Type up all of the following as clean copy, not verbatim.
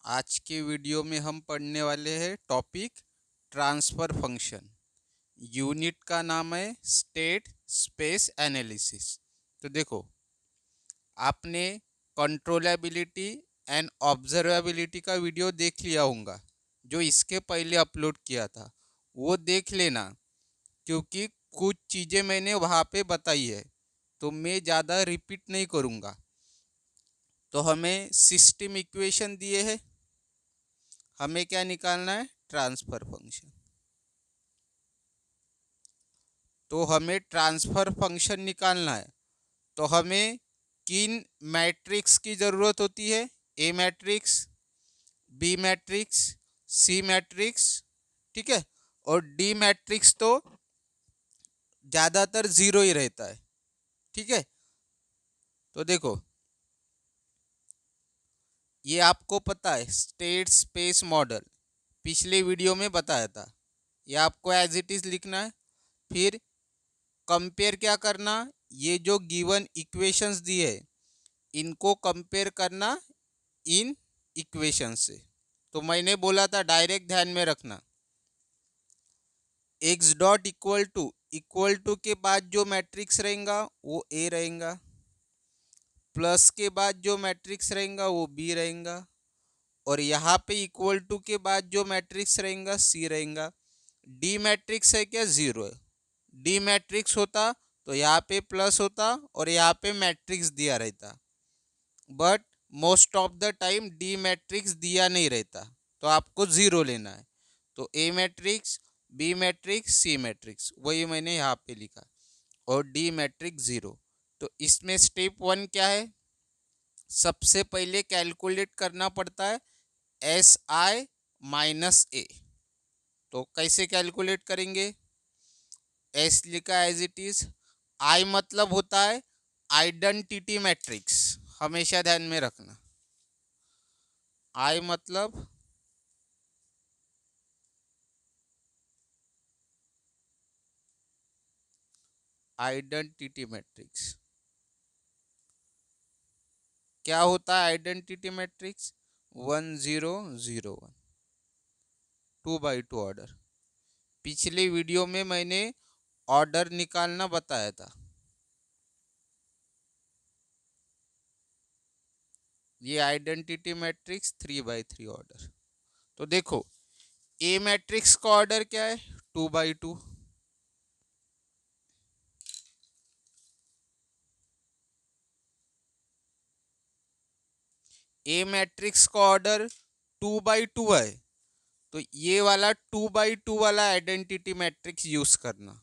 आज के वीडियो में हम पढ़ने वाले हैं टॉपिक ट्रांसफ़र फंक्शन। यूनिट का नाम है स्टेट स्पेस एनालिसिस। तो देखो, आपने कंट्रोलेबिलिटी एंड ऑब्जर्वेबिलिटी का वीडियो देख लिया होगा जो इसके पहले अपलोड किया था, वो देख लेना, क्योंकि कुछ चीज़ें मैंने वहाँ पे बताई है तो मैं ज़्यादा रिपीट नहीं करूँगा। तो हमें सिस्टम इक्वेशन दिए हैं, हमें क्या निकालना है, ट्रांसफर फंक्शन। तो हमें ट्रांसफर फंक्शन निकालना है तो हमें किन मैट्रिक्स की ज़रूरत होती है, A matrix, B matrix, C matrix, ठीक है। और डी मैट्रिक्स तो ज़्यादातर ज़ीरो ही रहता है, ठीक है। तो देखो, ये आपको पता है स्टेट स्पेस मॉडल, पिछले वीडियो में बताया था। ये आपको एज इट इज़ लिखना है। फिर कंपेयर क्या करना, ये जो गिवन इक्वेशंस दिए है इनको कंपेयर करना इन इक्वेशन से। तो मैंने बोला था डायरेक्ट ध्यान में रखना, एक्स डॉट इक्वल टू के बाद जो मैट्रिक्स रहेगा वो ए रहेगा, प्लस के बाद जो मैट्रिक्स रहेगा वो बी रहेगा, और यहाँ पे इक्वल टू के बाद जो मैट्रिक्स रहेगा सी रहेगा। डी मैट्रिक्स है क्या, जीरो है। डी मैट्रिक्स होता तो यहाँ पे प्लस होता और यहाँ पे मैट्रिक्स दिया रहता, but most of the time D matrix दिया नहीं रहता, तो आपको ज़ीरो लेना है। तो A matrix, B matrix, C matrix, वही मैंने यहाँ पे लिखा, और डी मैट्रिक्स ज़ीरो। तो इसमें स्टेप वन क्या है, सबसे पहले कैलकुलेट करना पड़ता है एस आई माइनस ए। तो कैसे कैलकुलेट करेंगे, एस लिखा एज इट इज, आई मतलब होता है आइडेंटिटी मैट्रिक्स, हमेशा ध्यान में रखना। आई मतलब आइडेंटिटी मैट्रिक्स। क्या होता है आइडेंटिटी मैट्रिक्स, 1001, 2x2 ऑर्डर। पिछले वीडियो में मैंने ऑर्डर निकालना बताया था। ये आइडेंटिटी मैट्रिक्स 3x3 ऑर्डर। तो देखो, ए मैट्रिक्स का ऑर्डर क्या है, 2x2। ए मैट्रिक्स का ऑर्डर 2x2 है, तो ये वाला 2x2 वाला आइडेंटिटी मैट्रिक्स यूज करना।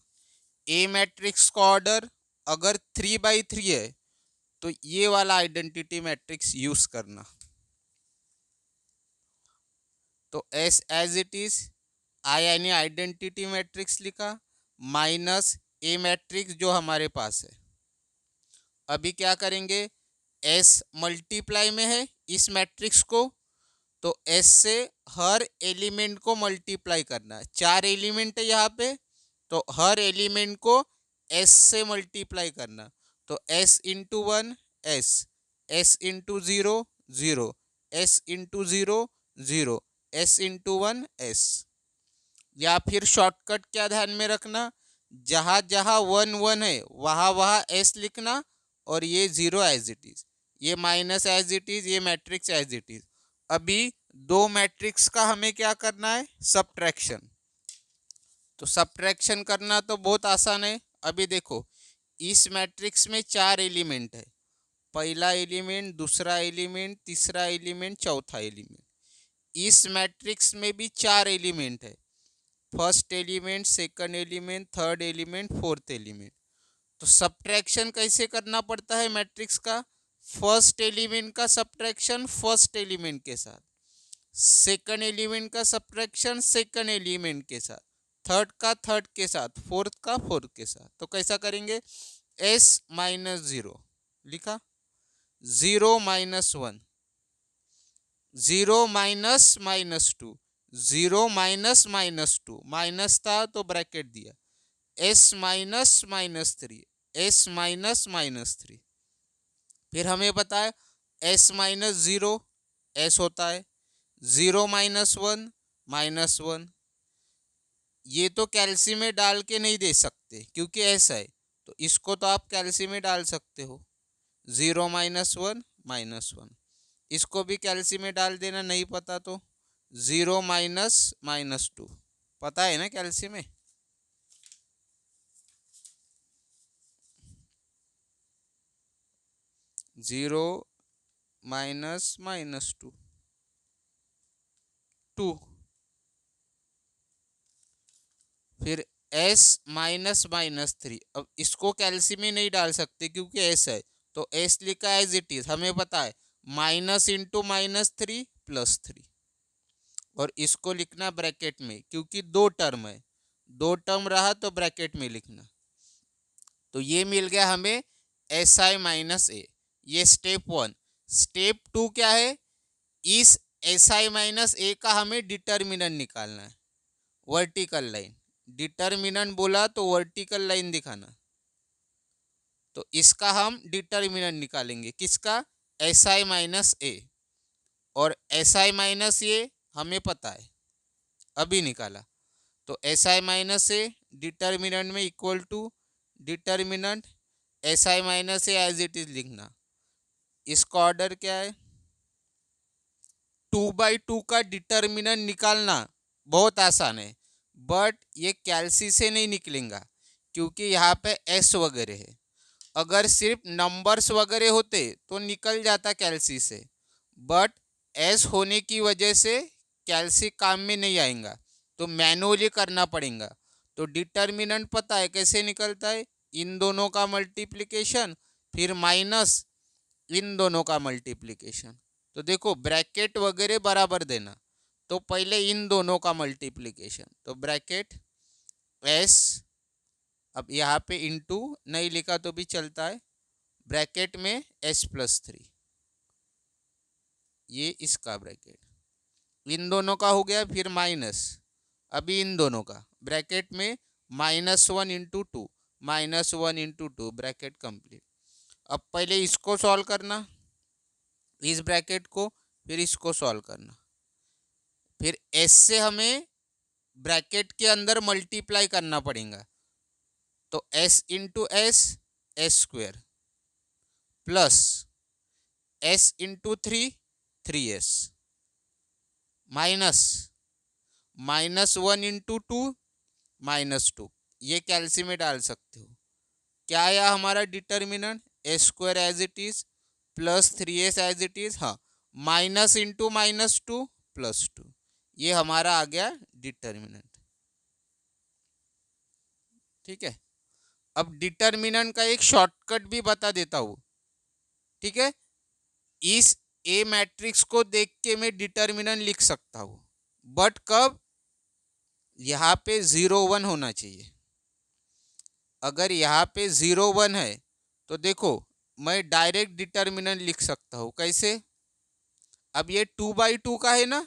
ए मैट्रिक्स का ऑर्डर अगर 3x3 है तो ये वाला आइडेंटिटी मैट्रिक्स यूज करना। तो एस एज इट इज, आई यानी आइडेंटिटी मैट्रिक्स लिखा, माइनस ए मैट्रिक्स जो हमारे पास है। अभी क्या करेंगे, एस मल्टीप्लाई में है इस मैट्रिक्स को, तो एस से हर एलिमेंट को मल्टीप्लाई करना है। 4 एलिमेंट है यहाँ पे, तो हर एलिमेंट को एस से मल्टीप्लाई करना। तो S into one S, S into zero zero, S into zero zero, S into one S. या फिर शॉर्टकट क्या ध्यान में रखना, जहाँ जहाँ वन वन है वहाँ वहाँ एस लिखना, और ये ज़ीरो एज इट इज़, ये माइनस एज इट इज़, ये मैट्रिक्स एज इट इज़। अभी दो मैट्रिक्स का हमें क्या करना है, सब्ट्रैक्शन। तो सब्ट्रैक्शन करना तो बहुत आसान है। अभी देखो, इस मैट्रिक्स में 4 एलिमेंट है, पहला एलिमेंट, दूसरा एलिमेंट, तीसरा एलिमेंट, चौथा एलिमेंट। इस मैट्रिक्स में भी 4 एलिमेंट है, first element, second element, third element, fourth element. तो सब्ट्रैक्शन कैसे करना पड़ता है मैट्रिक्स का, फर्स्ट एलिमेंट का सब्ट्रैक्शन फर्स्ट एलिमेंट के साथ, सेकंड एलिमेंट का सब्ट्रैक्शन सेकंड एलिमेंट के साथ, थर्ड का थर्ड के साथ, फोर्थ का फोर्थ के साथ। तो कैसा करेंगे, एस माइनस ज़ीरो लिखा, zero minus one, zero minus minus two, zero minus minus two, minus था तो ब्रैकेट दिया, S minus minus three, S minus minus three. फिर हमें पता है एस माइनस ज़ीरो एस होता है, 0 -1 -1, ये तो कैल्सी में डाल के नहीं दे सकते क्योंकि ऐसा है, तो इसको तो आप कैल्सी में डाल सकते हो। 0 -1 -1, इसको भी कैल्सी में डाल देना, नहीं पता तो 0 -2, पता है ना कैल्सी में। 0 -2 2, फिर s -3, अब इसको कैल्सी में नहीं डाल सकते क्योंकि s है, तो s लिखा एज इट इज, हमें पता है माइनस इंटू -3 +3, और इसको लिखना ब्रैकेट में क्योंकि दो टर्म है, दो टर्म रहा तो ब्रैकेट में लिखना। तो ये मिल गया हमें SI-A, ये स्टेप 1। स्टेप 2 क्या है, इस SI-A का हमें डिटर्मिनेंट निकालना है, वर्टिकल लाइन। डिटर्मिनेंट बोला तो वर्टिकल लाइन दिखाना, तो इसका हम डिटर्मिनेंट निकालेंगे, किसका, SI-A, और SI-A हमें पता है, अभी निकाला, तो SI-A डिटर्मिनेंट में equal to determinant SI-A as it is लिखना। इसका ऑर्डर क्या है, 2/2 का डिटर्मिनेंट निकालना बहुत आसान है, बट ये कैल्सी से नहीं निकलेगा क्योंकि यहाँ पे एस वगैरह है। अगर सिर्फ नंबर्स वगैरह होते तो निकल जाता कैल्सी से, बट एस होने की वजह से कैल्सी काम में नहीं आएगा, तो मैनुअली करना पड़ेगा। तो डिटर्मिनेंट पता है कैसे निकलता है, इन दोनों का मल्टीप्लिकेशन फिर माइनस इन दोनों का मल्टीप्लिकेशन। तो देखो ब्रैकेट वगैरह बराबर देना, तो पहले इन दोनों का मल्टीप्लिकेशन, तो ब्रैकेट एस, अब यहाँ पे इंटू नहीं लिखा तो भी चलता है, ब्रैकेट में s+3, ये इसका ब्रैकेट, इन दोनों का हो गया, फिर माइनस, अभी इन दोनों का ब्रैकेट में -1 × 2, -1 × 2, ब्रैकेट कंप्लीट। अब पहले इसको सॉल्व करना, इस ब्रैकेट को, फिर इसको सॉल्व करना, फिर s से हमें ब्रैकेट के अंदर मल्टीप्लाई करना पड़ेगा, तो s × s² plus s × 3 3s minus -1 × 2 -2, ये कैल्सी में डाल सकते हो। क्या आया हमारा determinant, s² as it is plus 3s as it is, हाँ, माइनस इंटू -2 +2, ये हमारा आ गया डिटर्मिनेंट। ठीक है, अब डिटर्मिनेंट का एक शॉर्टकट भी बता देता हूँ। ठीक है, इस ए मैट्रिक्स को देख के मैं डिटर्मिनेंट लिख सकता हूँ, बट कब, यहाँ पे 0 1 होना चाहिए। अगर यहाँ पे 0 1 है तो देखो मैं डायरेक्ट डिटर्मिनेंट लिख सकता हूँ, कैसे, अब ये 2/2 का है ना,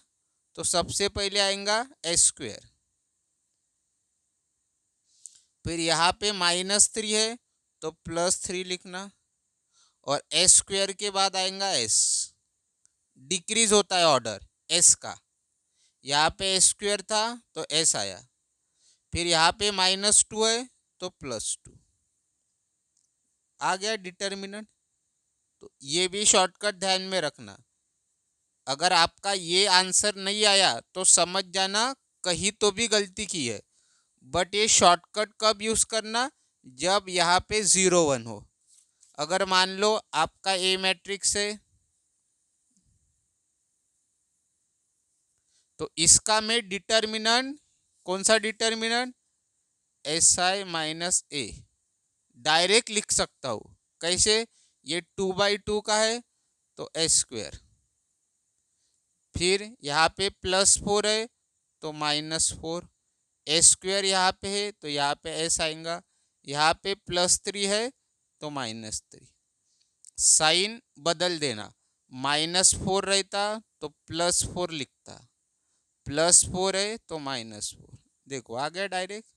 तो सबसे पहले आएगा s², फिर यहाँ पे -3 है तो +3 लिखना, और s² के बाद आएगा s, डिक्रीज होता है ऑर्डर s का, यहाँ पे s² था तो s आया, फिर यहाँ पे -2 है तो +2 आ गया डिटर्मिनेंट। तो ये भी शॉर्टकट ध्यान में रखना, अगर आपका ये आंसर नहीं आया तो समझ जाना कहीं तो भी गलती की है, बट ये शॉर्टकट कब यूज़ करना, जब यहाँ पे 0 1 हो। अगर मान लो आपका ए मैट्रिक्स है तो इसका मैं डिटर्मिनेंट, कौन सा डिटर्मिनेंट, SI-A डायरेक्ट लिख सकता हूँ, कैसे, ये 2/2 का है तो s², फिर यहाँ पे +4 है तो -4, s² यहाँ पे है तो यहाँ पे s आएगा, यहाँ पे +3 है तो -3, साइन बदल देना, -4 रहता तो +4 लिखता, +4 है तो -4, देखो आ गया डायरेक्ट।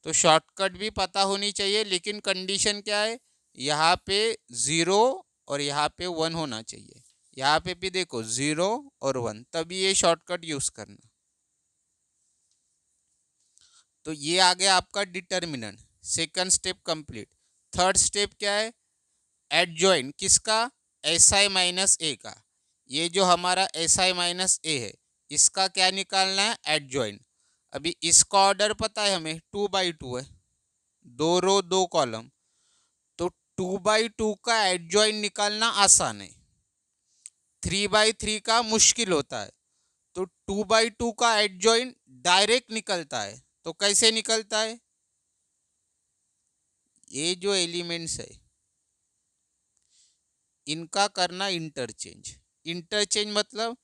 तो शॉर्टकट भी पता होनी चाहिए, लेकिन कंडीशन क्या है, यहाँ पे 0 और यहाँ पे 1 होना चाहिए, यहाँ पे भी देखो 0 और 1, तभी ये शॉर्टकट यूज करना। तो ये आ गया आपका determinant, second step complete. Third step क्या है? एडजॉइंट किसका? एस आई माइनस ए का। ये जो हमारा एस आई माइनस ए है, इसका क्या निकालना है? एडजॉइंट। अभी इसका ऑर्डर पता है हमें, 2/2 है, 2 रो 2 कॉलम। तो 2/2 का एडजॉइंट निकालना आसान है, 3/3 का मुश्किल होता है। तो 2/2 का एडजॉइंट डायरेक्ट निकलता है। तो कैसे निकलता है? ये जो एलिमेंट्स है इनका करना इंटरचेंज। इंटरचेंज मतलब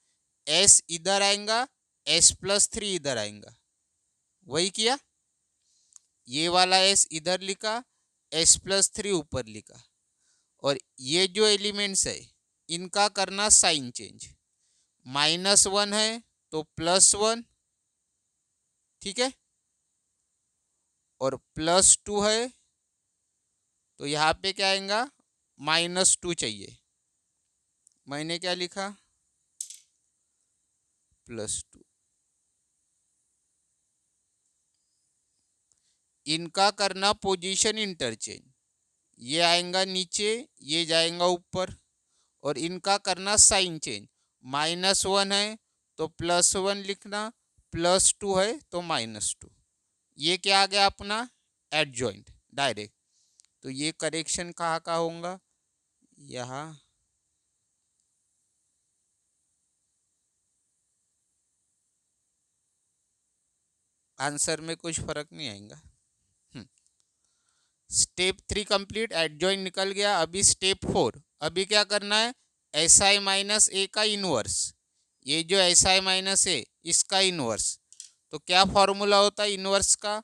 एस इधर आएगा, S+3 इधर आएगा, वही किया। ये वाला एस इधर लिखा, S+3 ऊपर लिखा। और ये जो एलिमेंट्स है इनका करना साइन चेंज। -1 है तो +1, ठीक है। और +2 है तो यहाँ पे क्या आएगा? -2 चाहिए। मैंने क्या लिखा? +2। इनका करना पोजीशन इंटरचेंज, ये आएगा नीचे, ये जाएगा ऊपर। और इनका करना साइन चेंज, -1 है तो +1 लिखना, +2 है तो -2। ये क्या आ गया अपना? Adjoint direct. तो ये करेक्शन कहाँ का होगा? यहाँ। आंसर में कुछ फर्क नहीं आएगा। स्टेप 3 कंप्लीट, एडजॉइंट निकल गया। अभी स्टेप 4, अभी क्या करना है? एस आई माइनस ए का इनवर्स। ये जो एस आई माइनस ए, इसका इनवर्स। तो क्या फॉर्मूला होता है इनवर्स का?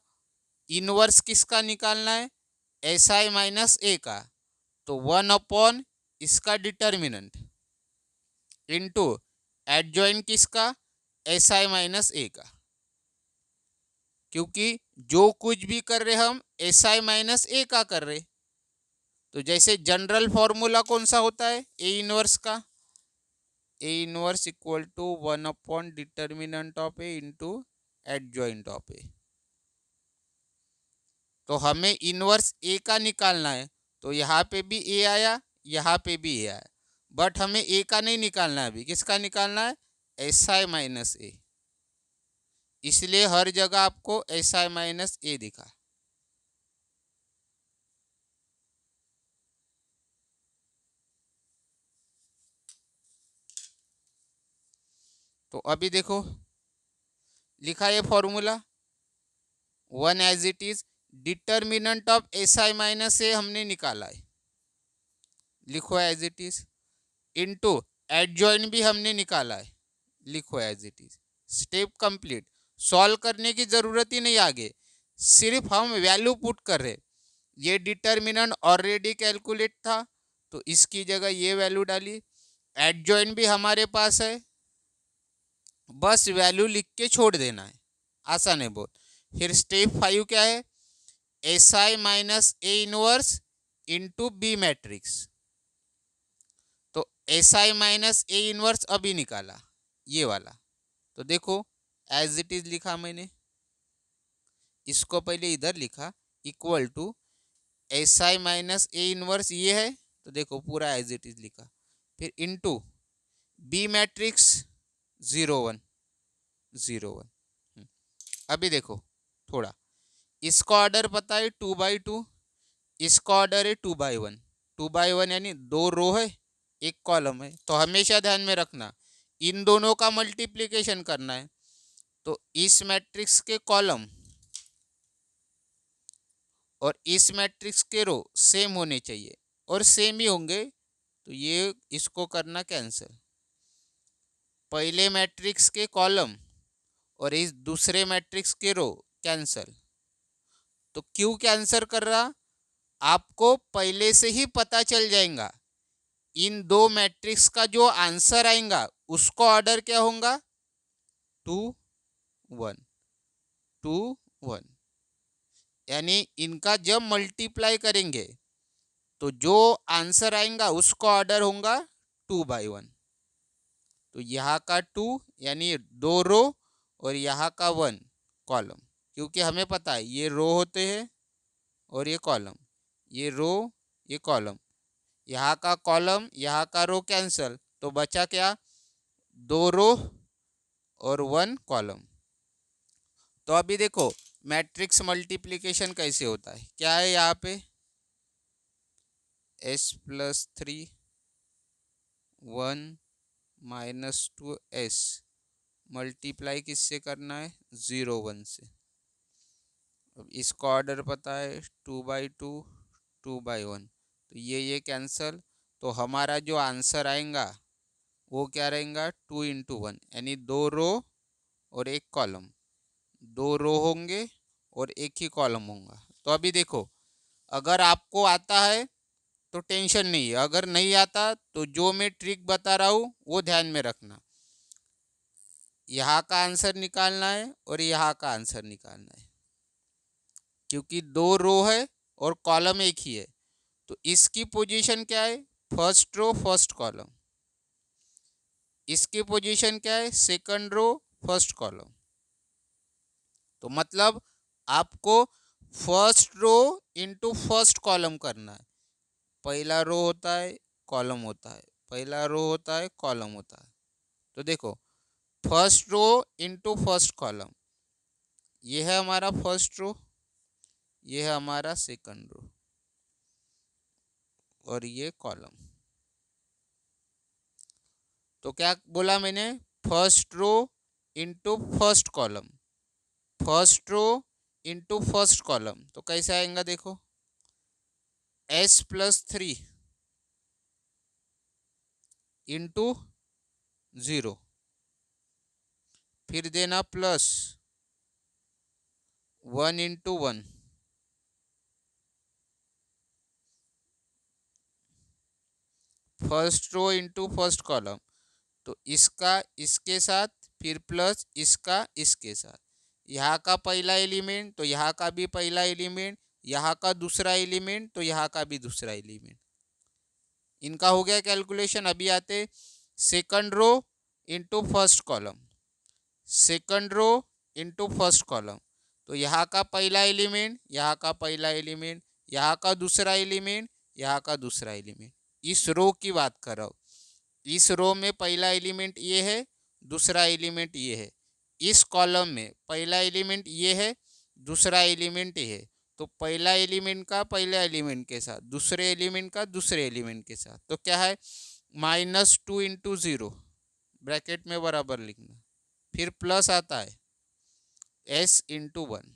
इनवर्स किसका निकालना है? एस आई माइनस ए का। तो 1/, इसका डिटर्मिनेंट, इनटू एडजॉइंट किसका? एस आई माइनस ए का। क्योंकि जो कुछ भी कर रहे हम एस आई माइनस ए का कर रहे। तो जैसे जनरल फॉर्मूला कौन सा होता है ए इनवर्स का? A inverse equal to 1/, determinant of A into adjoint of A. तो हमें इनवर्स ए का निकालना है। तो यहाँ पे भी ए आया, यहाँ पे भी ए आया, बट हमें ए का नहीं निकालना है। अभी किसका निकालना है? एस आई माइनस ए। इसलिए हर जगह आपको एस आई माइनस ए दिखा। तो अभी देखो, लिखा ये formula 1 as it is. Determinant of S I minus A हमने निकाला है, लिखो as it is. Into adjoint भी हमने निकाला है, लिखो as it is. Step complete. Solve करने की जरूरत ही नहीं आगे, सिर्फ हम वैल्यू पुट कर रहे। ये डिटर्मिनेंट ऑलरेडी कैलकुलेट था तो इसकी जगह ये वैल्यू डाली। एडजॉइंट भी हमारे पास है, बस वैल्यू लिख के छोड़ देना है, आसान है बहुत। फिर स्टेप 5 क्या है? S I minus A inverse into B matrix. तो S I minus A inverse अभी निकाला, ये वाला। तो देखो एज इट इज लिखा मैंने, इसको पहले इधर लिखा, equal to S I minus A inverse ये है, तो देखो पूरा एज इट इज लिखा। फिर इनटू बी मैट्रिक्स 0 1 0 1। अभी देखो थोड़ा, इसका ऑर्डर पता है 2/2, इसका ऑर्डर है 2/1। 2/1 यानी 2 रो है, 1 कॉलम है। तो हमेशा ध्यान में रखना इन दोनों का मल्टीप्लिकेशन करना है। तो इस मैट्रिक्स के कॉलम और इस मैट्रिक्स के रो सेम होने चाहिए, और सेम ही होंगे तो ये इसको करना कैंसिल। पहले मैट्रिक्स के कॉलम और इस दूसरे मैट्रिक्स के रो कैंसिल। तो क्यों कैंसिल कर रहा? आपको पहले से ही पता चल जाएगा इन दो मैट्रिक्स का जो आंसर आएगा उसका ऑर्डर क्या होगा? 2 1 2 1। यानी इनका जब मल्टीप्लाई करेंगे तो जो आंसर आएगा उसका ऑर्डर होगा 2/1। तो यहाँ का 2 यानी 2 रो और यहाँ का 1 कॉलम, क्योंकि हमें पता है ये रो होते हैं और ये कॉलम, ये रो ये कॉलम, यहाँ का कॉलम यहाँ का रो कैंसल, तो बचा क्या, 2 रो और 1 कॉलम। तो अभी देखो मैट्रिक्स मल्टीप्लिकेशन कैसे होता है, क्या है यहाँ पे s+3 1 -2s मल्टीप्लाई किससे करना है, 0 1 से। अब इसका ऑर्डर पता है 2/2 2/1, तो ये कैंसल, तो हमारा जो आंसर आएगा वो क्या रहेगा, 2 × 1 यानी 2 रो और 1 कॉलम, 2 रो होंगे और 1 ही कॉलम होगा। तो अभी देखो अगर आपको आता है तो टेंशन नहीं है, अगर नहीं आता तो जो मैं ट्रिक बता रहा हूँ वो ध्यान में रखना, यहाँ का आंसर निकालना है और यहाँ का आंसर निकालना है, क्योंकि 2 रो है और कॉलम 1 ही है। तो इसकी पोजीशन क्या है, फर्स्ट रो फर्स्ट कॉलम, इसकी पोजीशन क्या है, सेकंड रो फर्स्ट कॉलम। तो मतलब आपको first row into first column करना है, पहला रो होता है कॉलम होता है, पहला रो होता है कॉलम होता है। तो देखो first row into first column, ये है हमारा फर्स्ट रो, ये है हमारा सेकंड रो और ये कॉलम। तो क्या बोला मैंने, first row into first column, first row into first column, तो कैसे आएगा देखो, s+3 इंटू 0, फिर देना plus 1 × 1, first row into first column, तो इसका इसके साथ फिर प्लस इसका इसके साथ, यहाँ का पहला एलिमेंट तो यहाँ का भी पहला एलिमेंट, यहाँ का दूसरा एलिमेंट तो यहाँ का भी दूसरा एलिमेंट, इनका हो गया कैलकुलेशन। अभी आते second row into first column, second row into first column, तो यहाँ का पहला एलिमेंट यहाँ का पहला एलिमेंट, यहाँ का दूसरा एलिमेंट यहाँ का दूसरा एलिमेंट, इस रो की बात कर रहा हूँ। इस रो में पहला एलिमेंट ये है, दूसरा एलिमेंट ये है, इस कॉलम में पहला एलिमेंट ये है, दूसरा एलिमेंट ये है, तो पहला एलिमेंट का पहले एलिमेंट के साथ, दूसरे एलिमेंट का दूसरे एलिमेंट के साथ, तो क्या है -2 × 0 ब्रैकेट में बराबर लिखना, फिर प्लस आता है s × 1,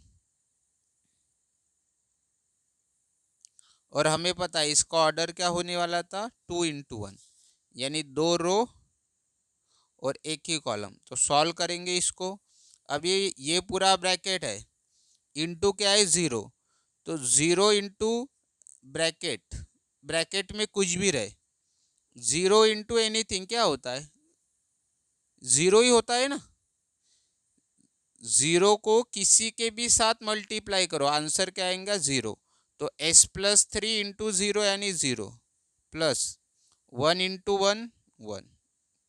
और हमें पता है इसका ऑर्डर क्या होने वाला था, 2 × 1 यानी 2 रो और 1 ही कॉलम। तो सॉल्व करेंगे इसको, अभी ये पूरा ब्रैकेट है, इंटू क्या है 0, तो 0 इंटू ब्रैकेट, ब्रैकेट में कुछ भी रहे, 0 इंटू एनीथिंग क्या होता है, 0 ही होता है ना, 0 को किसी के भी साथ मल्टीप्लाई करो, आंसर क्या आएगा 0, तो s+3 × 0 यानी 0 प्लस 1 × 1 1,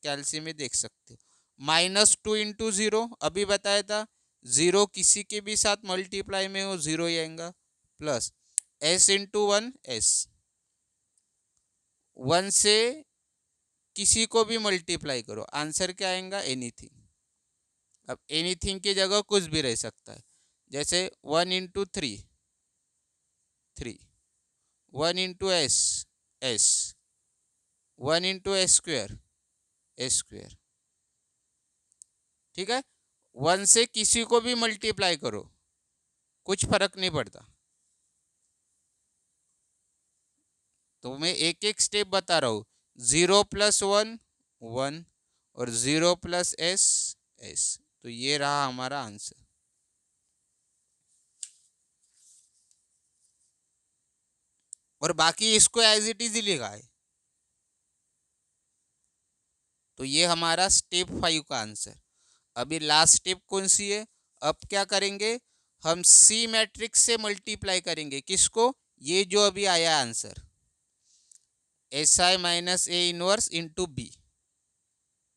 कैल्सी में देख सकते हो, -2 × 0 अभी बताया था, 0 किसी के भी साथ मल्टीप्लाई में हो 0 ही आएगा, प्लस s × 1 s, 1 से किसी को भी मल्टीप्लाई करो, आंसर क्या आएगा एनीथिंग। अब एनीथिंग की जगह कुछ भी रह सकता है, जैसे 1 × 3 3, 1 × s s, 1 × s², ठीक है, 1 से किसी को भी मल्टीप्लाई करो कुछ फर्क नहीं पड़ता। तो मैं एक एक स्टेप बता रहा हूँ, 0 + 1 1 और 0 + s s, तो ये रहा हमारा आंसर। और बाकी इसको एज इट इज ही लिखा है, तो ये हमारा स्टेप 5 का आंसर। अभी लास्ट स्टेप कौन सी है, अब क्या करेंगे हम सी मैट्रिक्स से मल्टीप्लाई करेंगे, किसको, ये जो अभी आया आंसर SI - A 1 × B,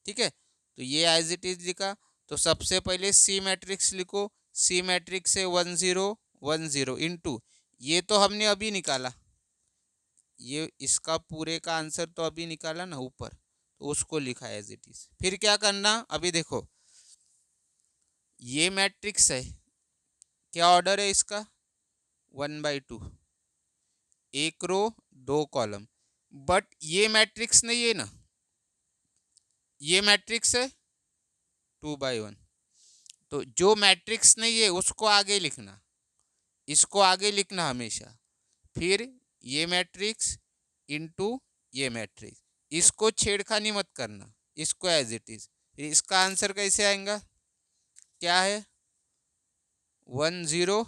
ठीक है। तो ये एज इट इज लिखा। तो सबसे पहले सी मैट्रिक्स लिखो, सी मैट्रिक्स है 1 0 1 0 इंटू, ये तो हमने अभी निकाला, ये इसका पूरे का आंसर तो अभी निकाला ना ऊपर, तो उसको लिखा एज इट इज। फिर क्या करना, अभी देखो ये मैट्रिक्स है, क्या ऑर्डर है इसका, 1/2, एक रो 2 कॉलम। बट ये मैट्रिक्स नहीं है ना, ये मैट्रिक्स है 2/1। तो जो मैट्रिक्स नहीं है उसको आगे लिखना, इसको आगे लिखना हमेशा। फिर ये मैट्रिक्स इंटू ये मैट्रिक्स, इसको छेड़खानी मत करना, इसको एज इट इज। इसका आंसर कैसे आएगा, क्या है 1 0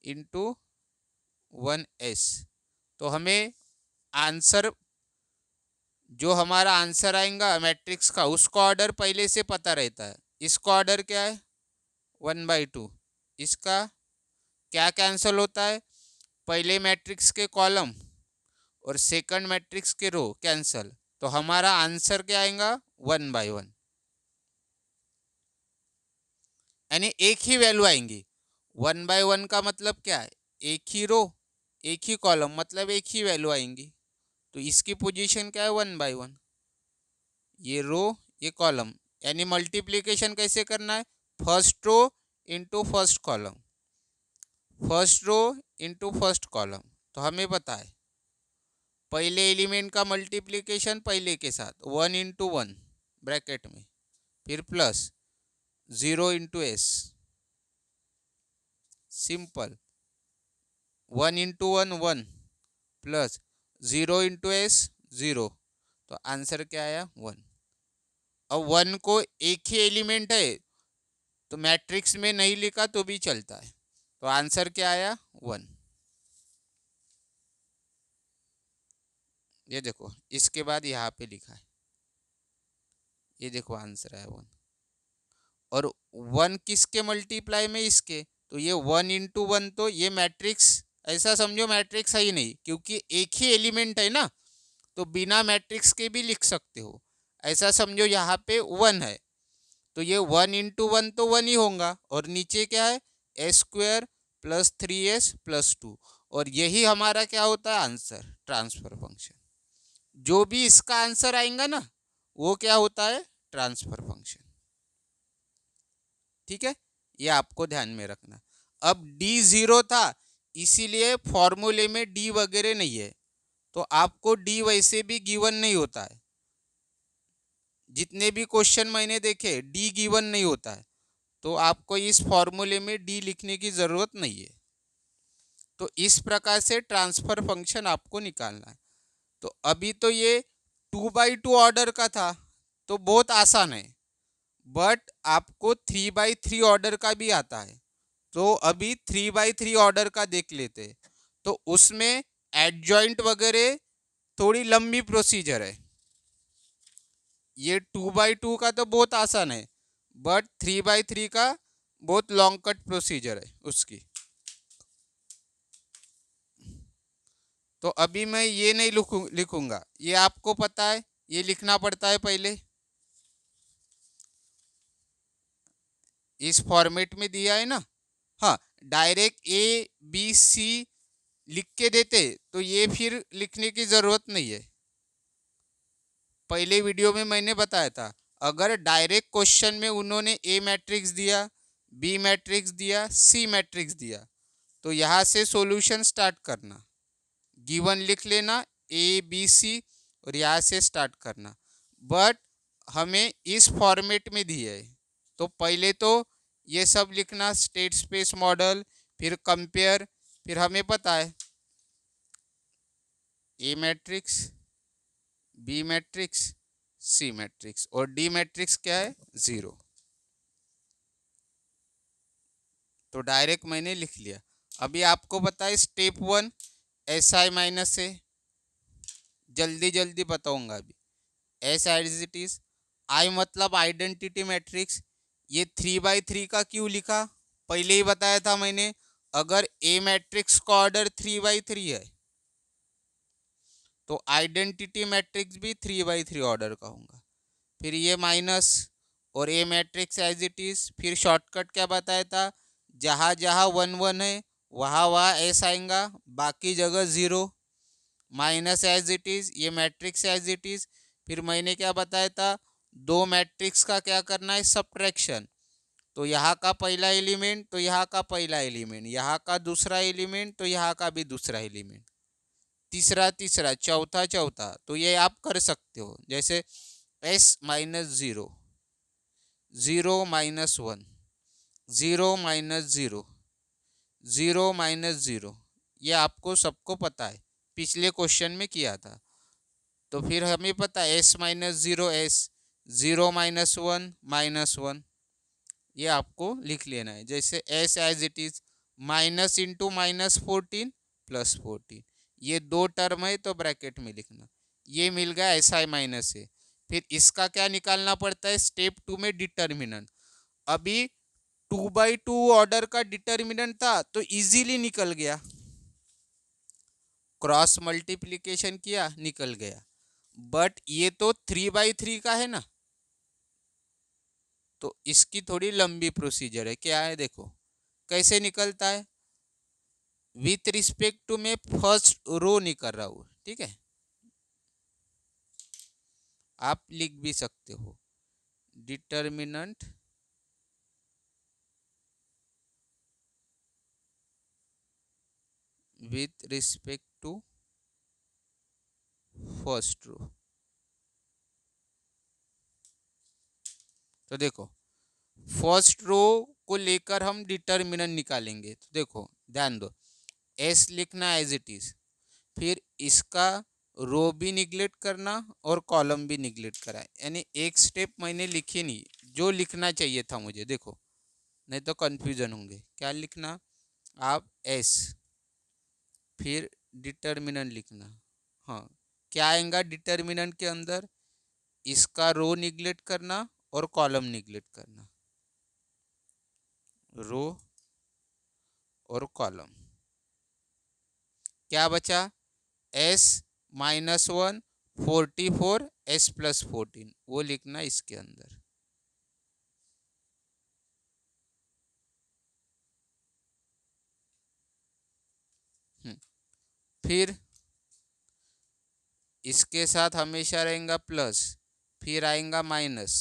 इंटू 1s। तो हमें आंसर, जो हमारा आंसर आएगा मैट्रिक्स का, उसका ऑर्डर पहले से पता रहता है। इसका ऑर्डर क्या है 1/2। इसका क्या कैंसिल होता है, पहले मैट्रिक्स के कॉलम और सेकंड मैट्रिक्स के रो कैंसल, तो हमारा आंसर क्या आएगा 1/1, यानी एक ही वैल्यू आएंगी। 1/1 का मतलब क्या है, एक ही रो एक ही कॉलम, मतलब एक ही वैल्यू आएंगी। तो इसकी पोजीशन क्या है 1/1, ये रो ये कॉलम, यानी मल्टीप्लिकेशन कैसे करना है, first row into first column, first row into first column. तो हमें पता है पहले एलिमेंट का मल्टीप्लिकेशन पहले के साथ 1 इंटू 1 ब्रैकेट में, फिर plus 0 into S, simple 1 into 1 1 plus 0 into S 0। तो आंसर क्या आया 1। अब 1 को एक ही एलिमेंट है तो मैट्रिक्स में नहीं लिखा तो भी चलता है, तो आंसर क्या आया 1। ये देखो इसके बाद यहाँ पे लिखा है, ये देखो आंसर आया 1। और 1 किसके मल्टीप्लाई में, इसके, तो ये 1 इंटू 1, तो ये मैट्रिक्स ऐसा समझो मैट्रिक्स है ही नहीं, क्योंकि एक ही एलिमेंट है ना, तो बिना मैट्रिक्स के भी लिख सकते हो। ऐसा समझो यहाँ पे 1 है, तो ये 1 इंटू 1 तो 1 ही होगा, और नीचे क्या है s² प्लस 3s+2, और यही हमारा क्या होता है आंसर, ट्रांसफर फंक्शन। जो भी इसका आंसर आएगा ना वो क्या होता है, ट्रांसफर फंक्शन। ठीक है, ये आपको ध्यान में रखना। अब d 0 था, इसीलिए फॉर्मूले में d वगैरह नहीं है, तो आपको d वैसे भी गिवन नहीं होता है। जितने भी क्वेश्चन मैंने देखे d गिवन नहीं होता है, तो आपको इस फॉर्मूले में d लिखने की ज़रूरत नहीं है। तो इस प्रकार से ट्रांसफर फंक्शन आपको निकालना है। तो अभी तो ये 2/2 ऑर्डर का था, तो बहुत आसान है। बट आपको 3/3 ऑर्डर का भी आता है, तो अभी 3/3 ऑर्डर का देख लेते। तो उसमें एडजॉइंट वगैरह थोड़ी लंबी प्रोसीजर है। ये 2/2 का तो बहुत आसान है, बट 3/3 का बहुत लॉन्ग कट प्रोसीजर है उसकी। तो अभी मैं ये नहीं लिखूंगा, ये आपको पता है, ये लिखना पड़ता है पहले, इस फॉर्मेट में दिया है ना। हाँ, डायरेक्ट ABC लिख के देते तो ये फिर लिखने की ज़रूरत नहीं है। पहले वीडियो में मैंने बताया था, अगर डायरेक्ट क्वेश्चन में उन्होंने A मैट्रिक्स दिया, B मैट्रिक्स दिया, C मैट्रिक्स दिया, तो यहाँ से सॉल्यूशन स्टार्ट करना, गिवन लिख लेना ABC और यहाँ से स्टार्ट करना। बट हमें इस फॉर्मेट में दिया है, तो पहले तो ये सब लिखना, स्टेट स्पेस मॉडल, फिर कंपेयर, फिर हमें पता है A matrix, B matrix, C matrix, और D मैट्रिक्स क्या है 0। तो डायरेक्ट मैंने लिख लिया। अभी आपको पता है स्टेप 1 SI-A, जल्दी जल्दी बताऊंगा अभी। एस एज इट इज, आई मतलब आइडेंटिटी मैट्रिक्स। ये 3/3 का क्यों लिखा, पहले ही बताया था मैंने, अगर ए मैट्रिक्स का ऑर्डर 3/3 है तो आइडेंटिटी मैट्रिक्स भी 3/3 ऑर्डर का होगा। फिर ये माइनस और ए मैट्रिक्स एज इट इज। फिर शॉर्टकट क्या बताया था, जहाँ जहाँ 1 1 है वहाँ वहाँ एस आएगा, बाकी जगह zero. Minus as it is, ये मैट्रिक्स एज इट इज। फिर मैंने क्या बताया था, दो मैट्रिक्स का क्या करना है, सब्ट्रैक्शन। तो यहाँ का पहला एलिमेंट तो यहाँ का पहला एलिमेंट, यहाँ का दूसरा एलिमेंट तो यहाँ का भी दूसरा एलिमेंट, तीसरा तीसरा, चौथा चौथा। तो ये आप कर सकते हो, जैसे S minus zero, zero minus one, zero minus zero, zero minus zero. ये आपको सबको पता है, पिछले क्वेश्चन में किया था। तो फिर हमें पता है S minus zero S, zero minus one minus one. ये आपको लिख लेना है, जैसे S as it is, minus into minus 14 plus 14। ये दो टर्म है तो ब्रैकेट में लिखना। ये मिल गया एस आई माइनस ए। फिर इसका क्या निकालना पड़ता है, स्टेप 2 में डिटर्मिनेंट। अभी 2/2 ऑर्डर का डिटर्मिनेंट था तो इजीली निकल गया, क्रॉस मल्टीप्लिकेशन किया निकल गया। बट ये तो 3/3 का है ना, तो इसकी थोड़ी लंबी प्रोसीजर है। क्या है देखो कैसे निकलता है, विथ रिस्पेक्ट टू मैं फर्स्ट रो निकल रहा हूँ, ठीक है। आप लिख भी सकते हो determinant with respect to first row. तो देखो फर्स्ट रो को लेकर हम डिटर्मिनेंट निकालेंगे। तो देखो ध्यान दो, एस लिखना एज इट इज, फिर इसका रो भी निगलेक्ट करना और कॉलम भी निगलेक्ट करा, यानी एक स्टेप मैंने लिखी नहीं जो लिखना चाहिए था मुझे। देखो नहीं तो कंफ्यूजन होंगे। क्या लिखना आप, एस, फिर डिटर्मिनेंट लिखना। हाँ, क्या आएगा डिटर्मिनेंट के अंदर, इसका रो निगलेक्ट करना और कॉलम निगलेक्ट करना, रो और कॉलम। क्या बचा, S minus one 44 S plus 14, वो लिखना इसके अंदर। फिर इसके साथ हमेशा रहेगा प्लस, फिर आएगा माइनस,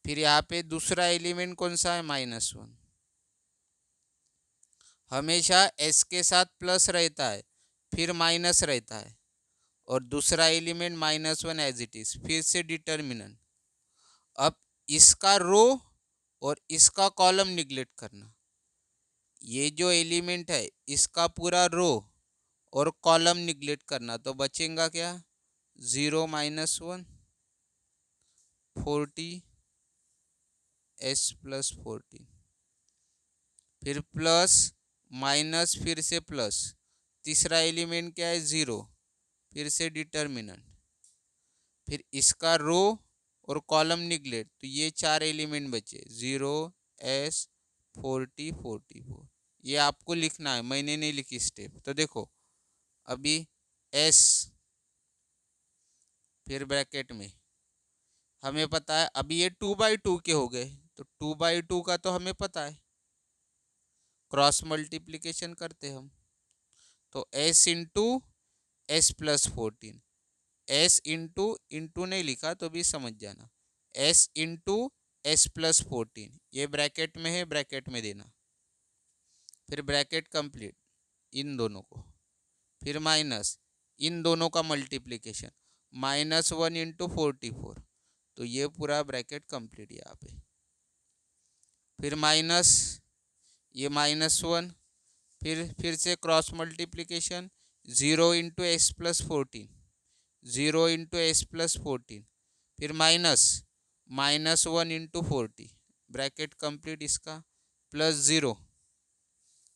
फिर यहाँ पे दूसरा एलिमेंट कौन सा है, माइनस वन। हमेशा एस के साथ प्लस रहता है, फिर माइनस रहता है, और दूसरा element minus one as it is, फिर से डिटर्मिनेंट। अब इसका रो और इसका कॉलम निगलेक्ट करना, ये जो एलिमेंट है इसका पूरा रो और कॉलम निगलेक्ट करना, तो बचेगा क्या, zero minus one 40 S plus 14, फिर प्लस माइनस फिर से प्लस, तीसरा एलिमेंट क्या है, ज़ीरो, फिर से डिटर्मिनेंट, फिर इसका रो और कॉलम निगलेक्ट, तो ये चार एलिमेंट बचे, ज़ीरो एस 40 44। ये आपको लिखना है, मैंने नहीं लिखी स्टेप। तो देखो अभी एस, फिर ब्रैकेट में हमें पता है अभी ये 2/2 के हो गए, तो 2/2 का तो हमें पता है, क्रॉस मल्टीप्लिकेशन करते हम। तो S into S plus 14, S into into नहीं लिखा तो भी समझ जाना, एस इंटू एस प्लस 14, ये ब्रैकेट में है, ब्रैकेट में देना। फिर ब्रैकेट कंप्लीट इन दोनों को, फिर माइनस इन दोनों का मल्टीप्लिकेशन, माइनस वन इंटू 44, तो ये पूरा ब्रैकेट कंप्लीट यहाँ पे। फिर माइनस ये माइनस वन, फिर से cross multiplication, zero into S plus 14, zero into S plus 14, फिर minus minus one into 40, bracket complete इसका, प्लस ज़ीरो,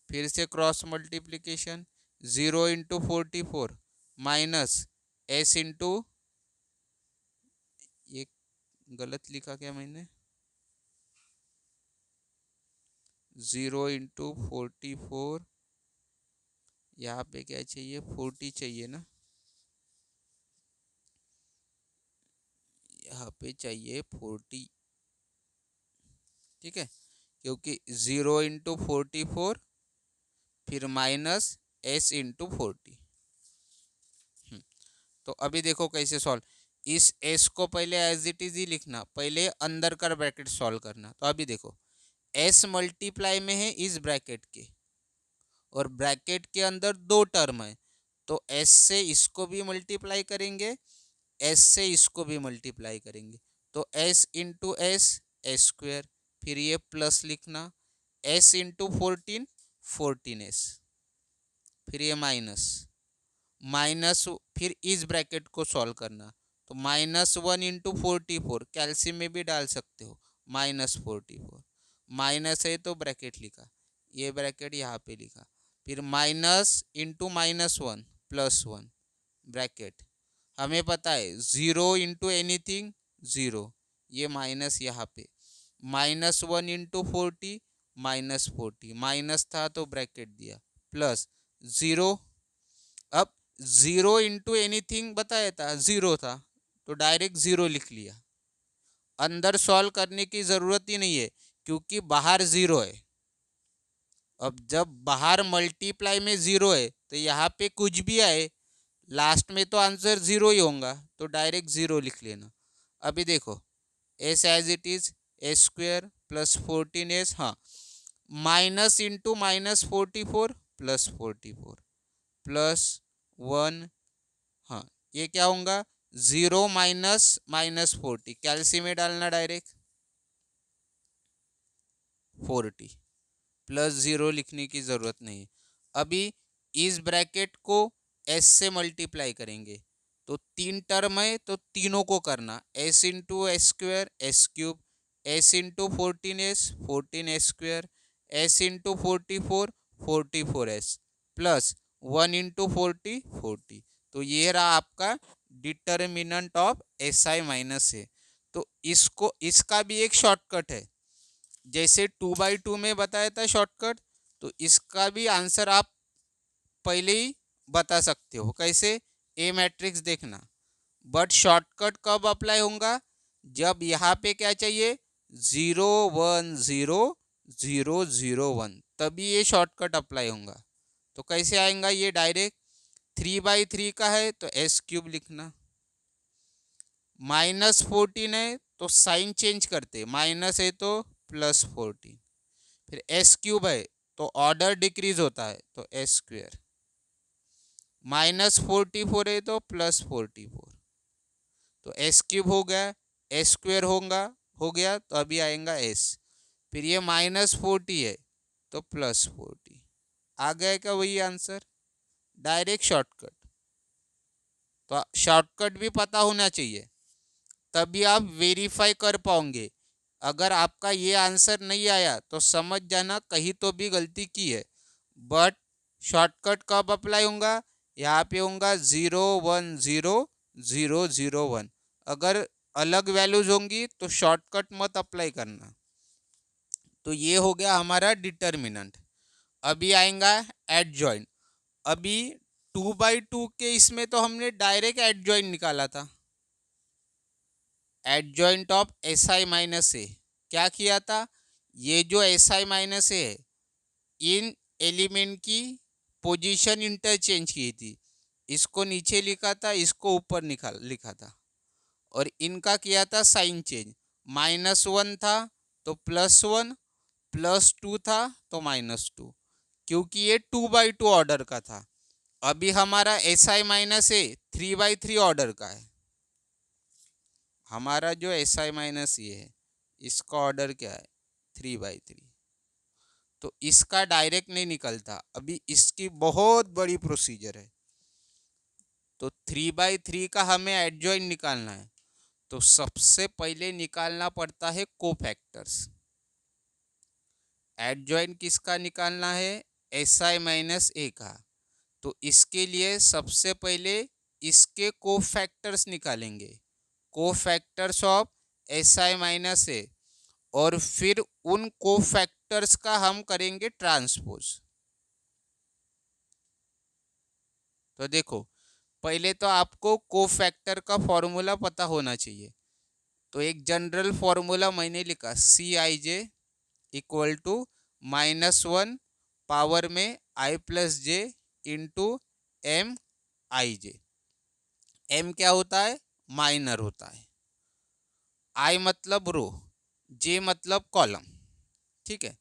फिर से cross multiplication, zero into 44 minus S into, ये गलत लिखा क्या मैंने, ज़ीरो इंटू 44, यहाँ पे क्या चाहिए, 40 चाहिए ना, यहाँ पे चाहिए 40, ठीक है, क्योंकि 0 × 44 फिर माइनस s × 40। तो अभी देखो कैसे सॉल्व, इस s को पहले एज इट इज ही लिखना, पहले अंदर का ब्रैकेट सॉल्व करना। तो अभी देखो s मल्टीप्लाई में है इस ब्रैकेट के, और ब्रैकेट के अंदर दो टर्म है, तो s से इसको भी मल्टीप्लाई करेंगे, s से इसको भी मल्टीप्लाई करेंगे, तो s × s² फिर ये प्लस लिखना, s × 14 14s, फिर ये माइनस माइनस, फिर इस ब्रैकेट को सॉल्व करना, तो -1 × 44 कैल्शियम में भी डाल सकते हो, -44 माइनस है तो ब्रैकेट लिखा, ये ब्रैकेट यहाँ पे लिखा, फिर माइनस इंटू -1 +1 ब्रैकेट, हमें पता है 0 × एनीथिंग 0, ये माइनस यहाँ पे, -1 × 40 -40 माइनस था तो ब्रैकेट दिया, प्लस 0, अब 0 × एनीथिंग बताया था 0 था, तो डायरेक्ट 0 लिख लिया, अंदर सॉल्व करने की जरूरत ही नहीं है क्योंकि बाहर 0 है। अब जब बाहर मल्टीप्लाई में 0 है तो यहाँ पे कुछ भी आए लास्ट में तो आंसर 0 ही होगा, तो डायरेक्ट 0 लिख लेना। अभी देखो s as it is s² + 14s, हाँ, माइनस इंटू -44 + 44 +1, हाँ, ये क्या होगा 0 - -40 कैल्शियम में डालना डायरेक्ट 40 +0 लिखने की जरूरत नहीं। अभी इस ब्रैकेट को s से मल्टीप्लाई करेंगे, तो 3 टर्म है तो तीनों को करना, s × s² s³, s × 14s 14s², s × 44 44s plus 1 × 40 40। तो ये रहा आपका डिटर्मिनेंट ऑफ SI माइनस है। तो इसको, इसका भी एक शॉर्टकट है, जैसे 2/2 में बताया था शॉर्टकट, तो इसका भी आंसर आप पहले ही बता सकते हो, कैसे, ए मैट्रिक्स देखना, बट शॉर्टकट कब अप्लाई होगा, जब यहाँ पे क्या चाहिए 0 1 0 0 0 1, तभी ये शॉर्टकट अप्लाई होगा। तो कैसे आएगा ये, डायरेक्ट 3/3 का है तो s³ लिखना, -14 है तो साइन चेंज करते, माइनस है तो +14, फिर s³ है तो ऑर्डर डिक्रीज होता है तो s², -44 है तो +44, तो s³ हो गया, s² होगा, हो गया, तो अभी आएगा s, फिर ये -40 है तो +40, आ गया क्या वही आंसर, डायरेक्ट शॉर्टकट। तो शॉर्टकट भी पता होना चाहिए, तभी आप वेरीफाई कर पाओगे। अगर आपका ये आंसर नहीं आया तो समझ जाना कहीं तो भी गलती की है, बट शॉर्टकट कब अप्लाई होगा, यहाँ पे होगा 0 1 0 0 0 1, अगर अलग वैल्यूज होंगी तो शॉर्टकट मत अप्लाई करना। तो ये हो गया हमारा डिटर्मिनेंट। अभी आएगा एडजॉइंट। अभी 2/2 के इसमें तो हमने डायरेक्ट एडजॉइंट निकाला था, एडजॉइंट ऑफ SI माइनस ए, क्या किया था, ये जो SI माइनस ए है इन एलिमेंट की पोजीशन इंटरचेंज की थी, इसको नीचे लिखा था, इसको ऊपर लिखा था, और इनका किया था साइन चेंज, -1 था तो +1, +2 था तो -2, क्योंकि ये 2/2 ऑर्डर का था। अभी हमारा SI माइनस ए 3/3 ऑर्डर का है, हमारा जो SI माइनस ये है इसका ऑर्डर क्या है 3/3, तो इसका डायरेक्ट नहीं निकलता, अभी इसकी बहुत बड़ी प्रोसीजर है। तो 3/3 का हमें एडजॉइंट निकालना है, तो सबसे पहले निकालना पड़ता है कोफैक्टर्स। एडजॉइंट किसका निकालना है, SI माइनस ए का, तो इसके लिए सबसे पहले इसके कोफैक्टर्स निकालेंगे, कोफैक्टर्स ऑफ SI माइनस ए, और फिर उन कोफैक्टर्स का हम करेंगे ट्रांसपोज। तो देखो पहले तो आपको कोफैक्टर का फॉर्मूला पता होना चाहिए, तो एक जनरल फॉर्मूला मैंने लिखा, सी आई जे इक्वल टू -1 पावर में आई प्लस जे इंटू एम आई जे। एम क्या होता है? माइनर होता है। आई मतलब रो, जे मतलब कॉलम। ठीक है,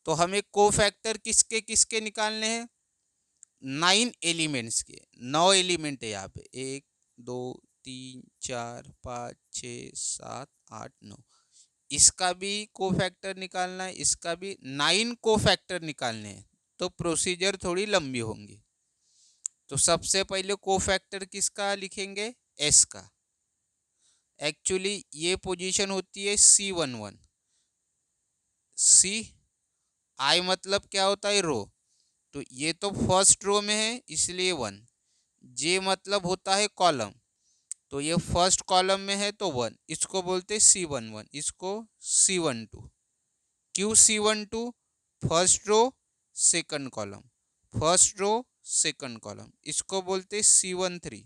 तो हमें कोफैक्टर किसके किसके निकालने हैं? 9 एलिमेंट्स के। 9 एलिमेंट है यहाँ पे, 1 2 3 4 5 6 7 8 9। इसका भी कोफैक्टर निकालना है, इसका भी 9 कोफैक्टर निकालने हैं। तो प्रोसीजर थोड़ी लंबी होंगी। तो सबसे पहले कोफैक्टर किसका लिखेंगे? एस का। एक्चुअली ये पोजीशन होती है C11। सी आई मतलब क्या होता है? रो। तो ये तो फर्स्ट रो में है इसलिए 1। जे मतलब होता है कॉलम, तो ये फर्स्ट कॉलम में है तो 1। इसको बोलते C11, इसको C12। क्यों C12? First row second column, first row second column. इसको बोलते C13,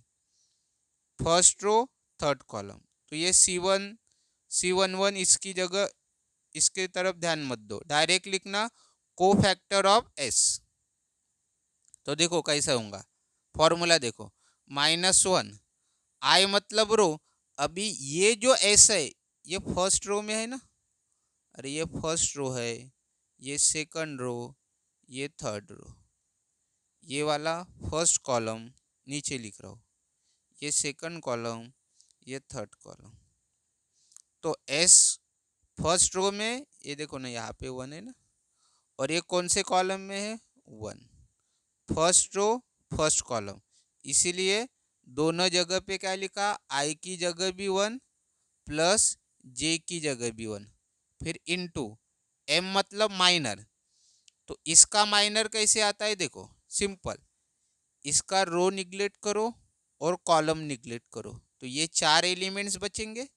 first row third column. तो ये C11 इसकी जगह, इसके तरफ ध्यान मत दो, डायरेक्ट लिखना कोफैक्टर ऑफ एस। तो देखो कैसा होगा फॉर्मूला, देखो -1 आई मतलब रो। अभी ये जो एस है ये फर्स्ट रो में है ना, अरे ये फर्स्ट रो है, ये सेकंड रो, ये थर्ड रो, ये वाला फर्स्ट कॉलम नीचे लिख रहा हूँ, ये सेकंड कॉलम, ये थर्ड कॉलम। तो एस फर्स्ट रो में, ये देखो ना यहाँ पे 1 है ना, और ये कौन से कॉलम में है? 1। फर्स्ट रो फर्स्ट कॉलम, इसीलिए दोनों जगह पे क्या लिखा? आई की जगह भी 1 प्लस जे की जगह भी 1, फिर इनटू एम मतलब माइनर। तो इसका माइनर कैसे आता है? देखो सिंपल, इसका रो निगलेक्ट करो और कॉलम निगलेक्ट करो, तो ये 4 एलिमेंट्स बचेंगे।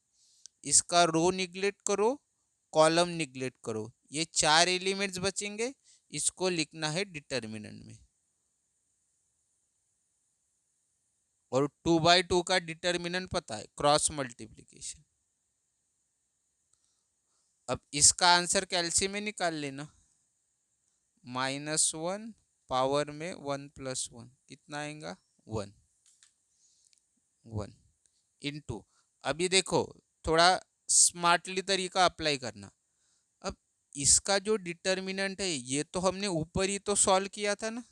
इसका रो निगलेक्ट करो, कॉलम निगलेक्ट करो, ये 4 एलिमेंट्स बचेंगे। इसको लिखना है डिटर्मिनेंट में। और 2/2 का डिटर्मिनेंट पता है, क्रॉस मल्टीप्लीकेशन। अब इसका आंसर कैलसी में निकाल लेना, -1 पावर में 1 + 1 कितना आएगा? 1 इंटू, अभी देखो थोड़ा स्मार्टली तरीका अप्लाई करना। अब इसका जो डिटर्मिनेंट है ये तो हमने ऊपर ही तो सॉल्व किया था ना,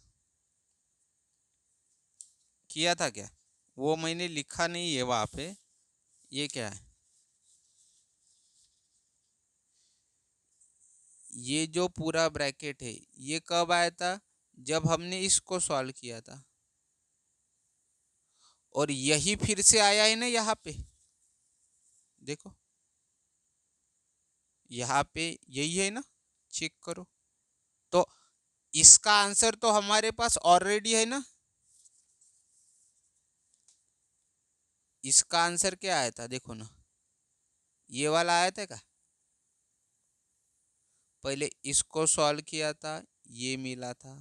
किया था क्या? वो मैंने लिखा नहीं है वहां पे। ये क्या है? ये जो पूरा ब्रैकेट है ये कब आया था? जब हमने इसको सॉल्व किया था। और यही फिर से आया है ना यहाँ पे, देखो यहाँ पे यही है ना, चेक करो। तो इसका आंसर तो हमारे पास ऑलरेडी है ना। इसका आंसर क्या आया था? देखो ना, ये वाला आया था क्या? पहले इसको सॉल्व किया था, ये मिला था,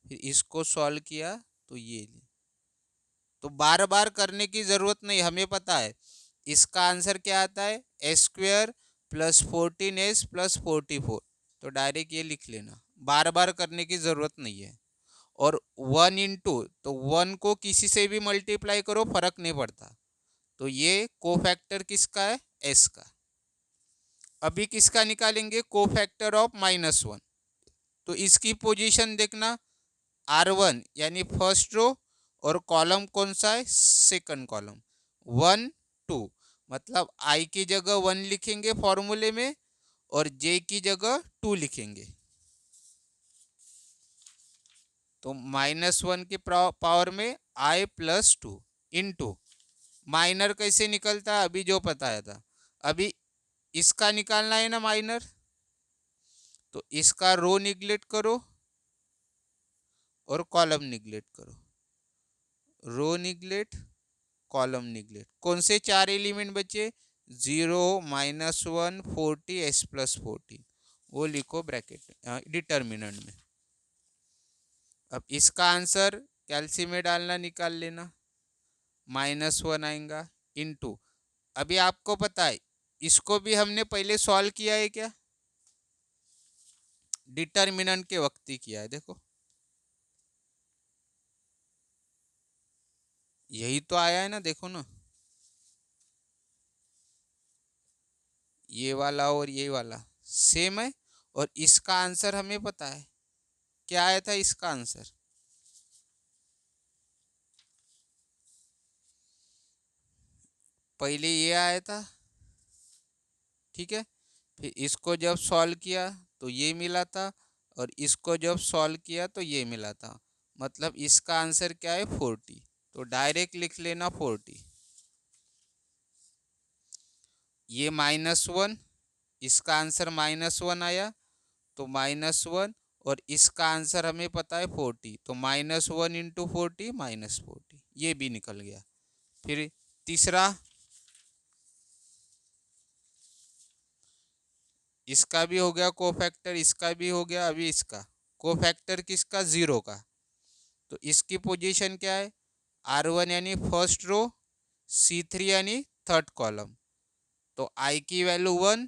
फिर इसको सॉल्व किया तो ये। तो बार बार करने की जरूरत नहीं, हमें पता है इसका आंसर क्या आता है, S² + 14S + 44। तो डायरेक्ट ये लिख लेना, बार बार करने की जरूरत नहीं है। और 1 इंटू, तो 1 को किसी से भी मल्टीप्लाई करो फर्क नहीं पड़ता। तो ये कोफैक्टर किसका है? एस का। अभी किसका निकालेंगे? Cofactor of -1। तो इसकी पोजीशन देखना, R1 यानी फर्स्ट रो, और कॉलम कौन सा है? Second column. 1 2 मतलब आई की जगह 1 लिखेंगे फॉर्मूले में, और जे की जगह 2 लिखेंगे। तो -1 की पावर में आई + 2 इंटू माइनर कैसे निकलता है अभी जो बताया था। अभी इसका निकालना है ना माइनर, तो इसका रो निगलेक्ट करो और कॉलम निगलेक्ट करो। रो निगलेक्ट, कॉलम निगलेक्ट। कौन से 4 एलिमेंट बचे? 0 -1 40 S + 14, वो लिखो ब्रैकेट डिटर्मिनेंट में। अब इसका आंसर कैल्सी में डालना, निकाल लेना, -1 आएगा इंटू, अभी आपको पता है इसको भी हमने पहले सॉल्व किया है क्या, डिटर्मिनेंट के वक्त ही किया है। देखो यही तो आया है ना, देखो ना, ये वाला और ये वाला सेम है। और इसका आंसर हमें पता है क्या आया था, इसका आंसर पहले ये आया था, ठीक है। फिर इसको जब सॉल्व किया तो ये मिला था, और इसको जब सॉल्व किया तो ये मिला था, मतलब इसका आंसर क्या है 40। तो डायरेक्ट लिख लेना 40। ये -1, इसका आंसर -1 आया, तो -1, और इसका आंसर हमें पता है 40, तो -1 इंटू 40 -40, ये भी निकल गया। फिर तीसरा, इसका भी हो गया कोफैक्टर, इसका भी हो गया। अभी इसका कोफैक्टर किसका, 0 का, तो इसकी पोजीशन क्या है, R1 यानी फर्स्ट रो, C3 यानी थर्ड कॉलम। तो I की वैल्यू 1,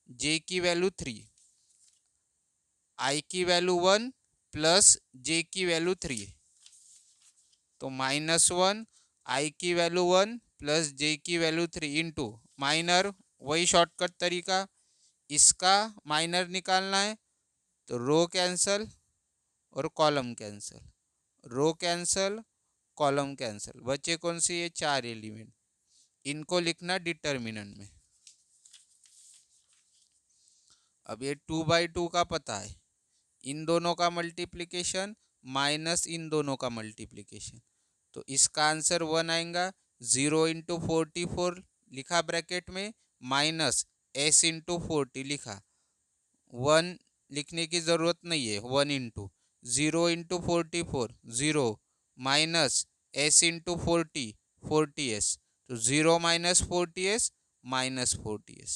J की वैल्यू 3, I की वैल्यू 1 प्लस J की वैल्यू 3, तो -1, I की वैल्यू 1 प्लस J की वैल्यू 3 इंटू माइनर, वही शॉर्टकट तरीका, इसका माइनर निकालना है, तो रो कैंसल और column cancel, row cancel column cancel, बचे कौन से, ये 4 एलिमेंट, इनको लिखना डिटर्मिनेंट में। अब ये 2/2 का पता है, इन दोनों का मल्टीप्लिकेशन माइनस इन दोनों का मल्टीप्लिकेशन, तो इसका आंसर 1 आएगा। 0 इंटू 44 लिखा ब्रैकेट में, माइनस s इंटू 40 लिखा, 1 लिखने की ज़रूरत नहीं है, 1 into 0 into 44 0, minus s into 40 40s, तो 0 माइनस 40s -40s,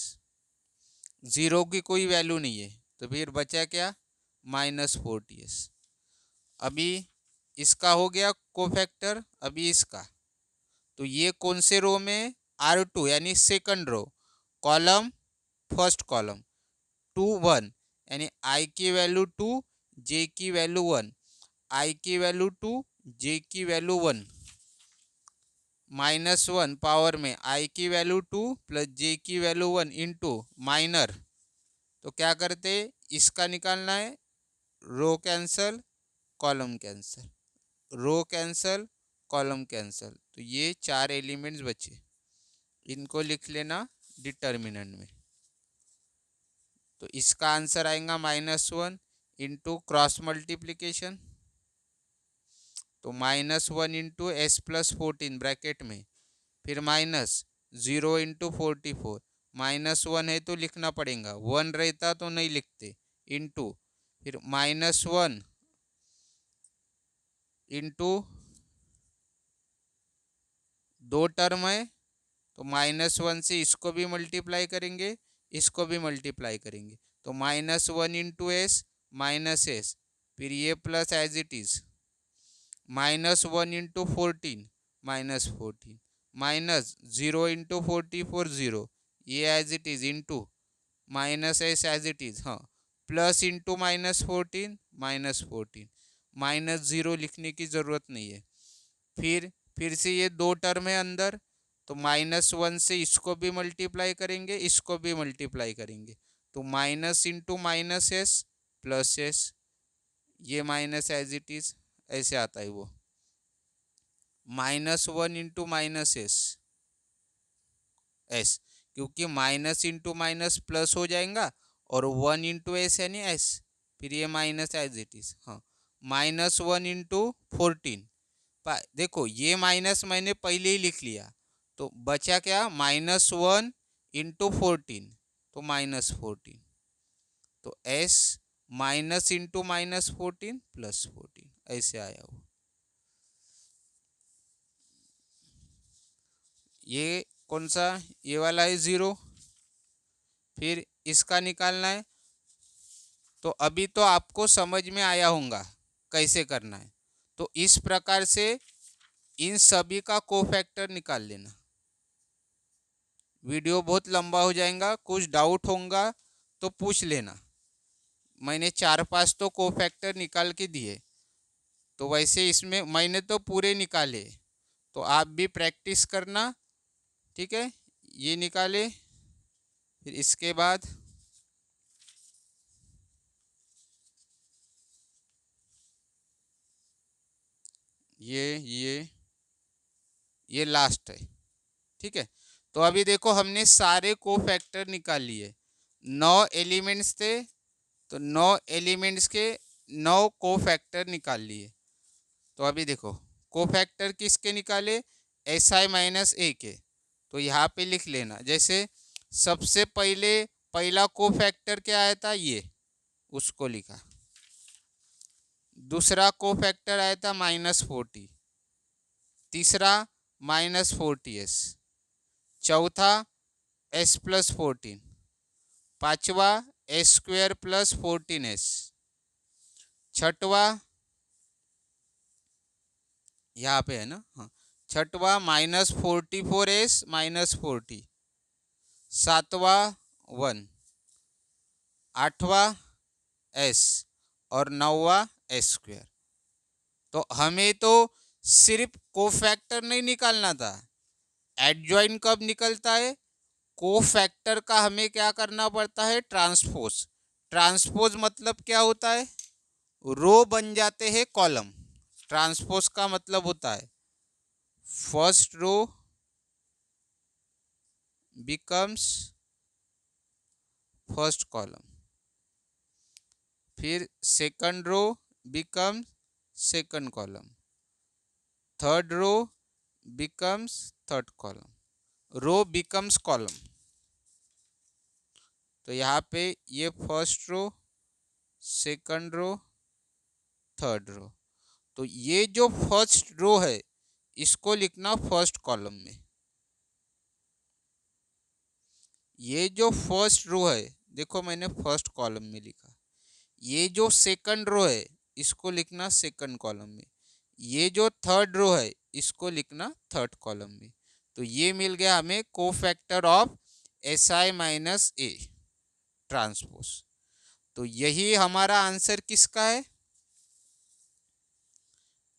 0 की कोई वैल्यू नहीं है, तो फिर बचा क्या, -40s। अभी इसका हो गया कोफैक्टर, अभी इसका, तो ये कौन से रो में, R2 यानी second row, column first column, 2 1 यानी I की वैल्यू 2, J की वैल्यू 1, I की वैल्यू 2, J की वैल्यू 1, -1 पावर में I की वैल्यू 2 प्लस J की वैल्यू 1 इंटू माइनर, तो क्या करते, इसका निकालना है, row cancel column cancel, row cancel column cancel, तो ये 4 एलिमेंट्स बचे, इनको लिख लेना डिटर्मिनेंट में। तो इसका आंसर आएगा -1 इंटू क्रॉस मल्टीप्लीकेशन, तो -1 इंटू एस प्लस 14 ब्रैकेट में, फिर -0 इंटू 44, -1 है तो लिखना पड़ेगा, 1 रहता तो नहीं लिखते, इंटू फिर -1 इंटू 2 टर्म है, तो -1 से इसको भी मल्टीप्लाई करेंगे, इसको भी मल्टीप्लाई करेंगे, तो -1 इंटू एस माइनस एस, फिर ये plus as it is, -1 into 14 -14, -0 into 44 0, ये as it is into minus S as it is, हाँ, प्लस इंटू -14 -14, -0 लिखने की ज़रूरत नहीं है। फिर से ये 2 टर्म है अंदर, तो -1 से इसको भी मल्टीप्लाई करेंगे, इसको भी मल्टीप्लाई करेंगे, तो minus into minus S plus S, ये माइनस एज इट इज ऐसे आता है वो, -1 इंटू माइनस एस एस, क्योंकि माइनस इंटू माइनस प्लस हो जाएगा, और 1 इंटू एस यानी एस, फिर ये माइनस एज इट इज, हाँ, -1 इंटू 14, देखो ये माइनस मैंने पहले ही लिख लिया, तो बचा क्या, -1 इंटू 14, तो -14, तो एस माइनस इंटू -14 प्लस 14 ऐसे आया वो। ये कौन सा, ये वाला है 0, फिर इसका निकालना है, तो अभी तो आपको समझ में आया होगा कैसे करना है, तो इस प्रकार से इन सभी का कोफैक्टर निकाल लेना। वीडियो बहुत लंबा हो जाएगा, कुछ डाउट होगा तो पूछ लेना। मैंने 4-5 तो कोफैक्टर निकाल के दिए, तो वैसे इसमें मैंने तो पूरे निकाले, तो आप भी प्रैक्टिस करना। ठीक है, ये निकाले। फिर इसके बाद ये लास्ट है। ठीक है, तो अभी देखो हमने सारे कोफैक्टर निकाल लिए। 9 एलिमेंट्स थे, तो 9 एलिमेंट्स के 9 कोफैक्टर निकाल लिए। तो अभी देखो कोफैक्टर किसके निकाले, Si-A के। तो यहाँ पे लिख लेना, जैसे सबसे पहला कोफैक्टर क्या आया था, ये उसको लिखा। दूसरा कोफैक्टर आया था -40, तीसरा -40s, चौथा s+14, पांचवा s² + 14s, छठवा यहाँ पे है ना, हाँ, छठवा -44s-40, सातवा 1, आठवा s और नौवा s²। तो हमें तो सिर्फ कोफैक्टर नहीं निकालना था, एडजॉइन कब निकलता है, कोफैक्टर का हमें क्या करना पड़ता है, ट्रांसपोज। ट्रांसपोज मतलब क्या होता है, रो बन जाते हैं कॉलम। ट्रांसपोज का मतलब होता है first row becomes first column, फिर second row becomes second column, third row becomes third column, row becomes column. तो यहाँ पे ये first row, second row, third row. तो ये जो फर्स्ट रो है इसको लिखना फर्स्ट कॉलम में। ये जो फर्स्ट रो है, देखो मैंने फर्स्ट कॉलम में लिखा। ये जो सेकंड रो है इसको लिखना सेकंड कॉलम में। ये जो थर्ड रो है इसको लिखना थर्ड कॉलम में। तो ये मिल गया हमें कोफैक्टर ऑफ Si-A ट्रांसपोज। तो यही हमारा आंसर किसका है,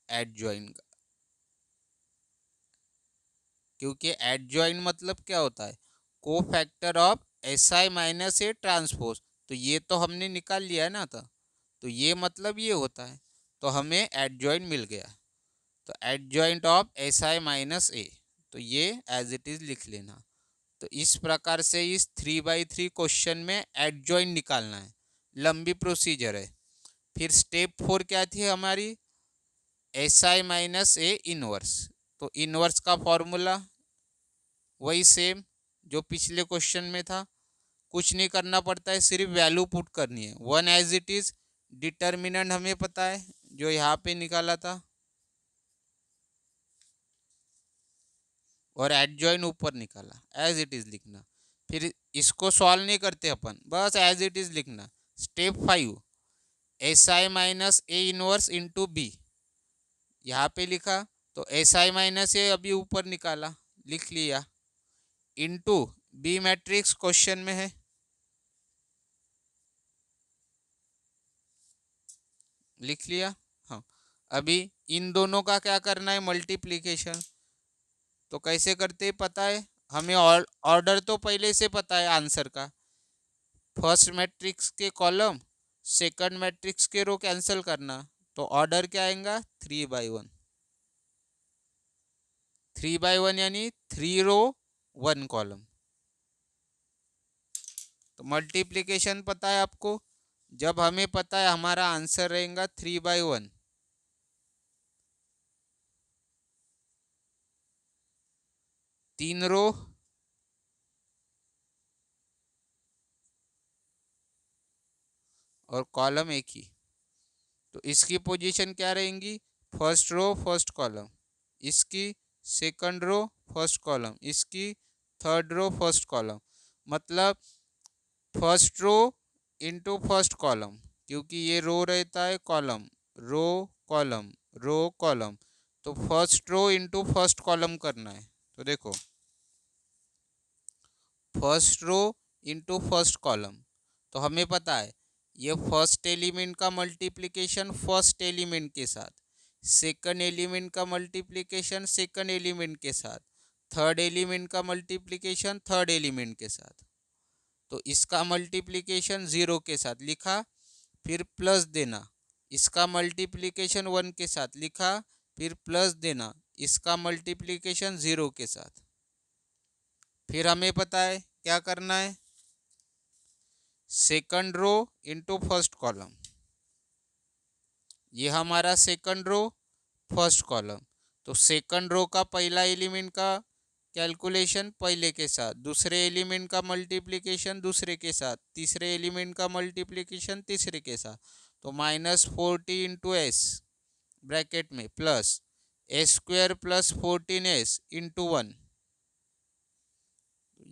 एडजॉइन का। क्योंकि एडजॉइन मतलब क्या होता है, कोफैक्टर ऑफ Si-A ट्रांसपोज। तो ये तो हमने निकाल लिया है ना, था तो ये मतलब ये होता है, तो हमें एडजॉइन मिल गया। तो एडजॉइंट ऑफ Si-A, तो ये एज इट इज लिख लेना। तो इस प्रकार से इस 3x3 क्वेश्चन में एडजॉइंट निकालना है। लंबी प्रोसीजर है। फिर स्टेप 4 क्या थी हमारी, Si-A इनवर्स। तो इनवर्स का फॉर्मूला वही सेम जो पिछले क्वेश्चन में था, कुछ नहीं करना पड़ता है, सिर्फ वैल्यू पुट करनी है। 1 एज इट इज, डिटर्मिनेंट हमें पता है जो यहाँ पे निकाला था, और एडजॉइन ऊपर निकाला, एज इट इज लिखना। फिर इसको सॉल्व नहीं करते अपन, बस एज इट इज लिखना। Step 5, Si-A inverse into B, यहाँ पे लिखा। तो Si-A अभी ऊपर निकाला, लिख लिया, इंटू बी मैट्रिक्स क्वेश्चन में है, लिख लिया। हाँ, अभी इन दोनों का क्या करना है, मल्टीप्लीकेशन। तो कैसे करते हैं पता है हमें, ऑर्डर तो पहले से पता है आंसर का। फर्स्ट मैट्रिक्स के कॉलम, सेकंड मैट्रिक्स के रो कैंसिल करना, तो ऑर्डर क्या आएगा, 3/1। 3/1 यानी 3 रो 1 कॉलम। तो मल्टीप्लीकेशन पता है आपको, जब हमें पता है हमारा आंसर रहेगा 3/1, 3 रो और कॉलम एक ही। तो इसकी पोजीशन क्या रहेंगी, फर्स्ट रो फर्स्ट कॉलम, इसकी सेकंड रो फर्स्ट कॉलम, इसकी थर्ड रो फर्स्ट कॉलम। मतलब first row into first column, क्योंकि ये रो रहता है column, row column, row column. तो first row into first column करना है। तो देखो first row into first column, तो हमें पता है ये फर्स्ट एलिमेंट का मल्टीप्लिकेशन फर्स्ट एलिमेंट के साथ, सेकंड एलिमेंट का मल्टीप्लिकेशन सेकंड एलिमेंट के साथ, थर्ड एलिमेंट का मल्टीप्लिकेशन थर्ड एलिमेंट के साथ। तो इसका मल्टीप्लिकेशन ज़ीरो के साथ लिखा, फिर प्लस देना, इसका मल्टीप्लिकेशन वन के साथ लिखा, फिर प्लस देना, इसका मल्टीप्लिकेशन ज़ीरो के साथ। फिर हमें पता है क्या करना है, second row into first column, ये हमारा सेकंड रो फर्स्ट कॉलम। तो सेकंड रो का पहला एलिमेंट का कैलकुलेशन पहले के साथ, दूसरे एलिमेंट का मल्टीप्लिकेशन दूसरे के साथ, तीसरे एलिमेंट का मल्टीप्लिकेशन तीसरे के साथ। तो -40 इंटू एस ब्रैकेट में plus S square plus 14s into 1,